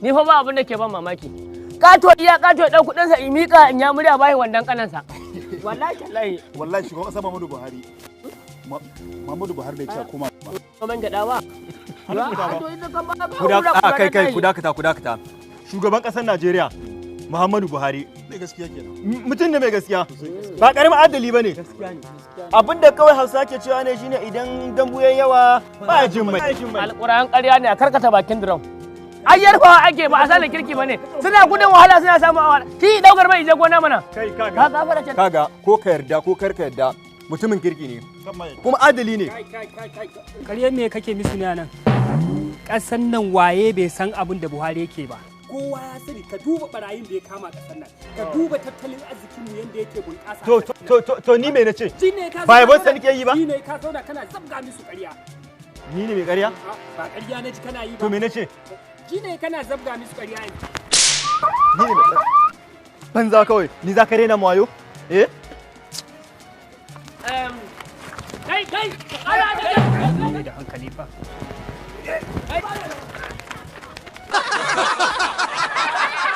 Ni fa ba abin da ke ban mamaki. Kato ɗan kuɗinsa in miƙa in ya murya bashi wandan ƙanansa. Wallahi shugaban ƙasa Muhammadu Buhari. Muhammadu Buhari bai ce kuma ba. Kaman gyaɗa ba. Ku dakata. Shugaban ƙasar Najeriya Muhammadu Buhari. Mai gaskiya kenan. Mutum ne mai gaskiya. Ba ƙaramin adali ba ne. Abin da kawai Hausa ke cewa ne shine idan dambu yayi yawa ba jin mai. Alƙur'an ƙarya ne a karkata bakin drum. Ai yarfawa ake ba a sale kirki bane. Suna gudun wahala suna samu awara. Ki daukar mai je gona mana. Kai kaga ko ka yarda ko kar ka yarda mutumin kirki ne. Kuma adali ne. Ƙaryar me kake musu ne nan? Ƙasan nan waye bai san abin da Buhari yake ba. Kowa ya sani ka duba barayin da ya kama ƙasar nan. Ka duba tattalin arzikin mu yanda yake bunƙasa. To ni me nace? Ba yabon sa nake yi ba? Ni ne ka zauna kana zabga musu ƙarya. Ni ne mai ƙarya? Ba ƙarya na ji kana yi ba. To me nace? Shi ne kana zabga musu ƙarya ne. Ni ne mai banza kawai, ni za ka rena mu wayo? Eh? Kai! Da hankali fa.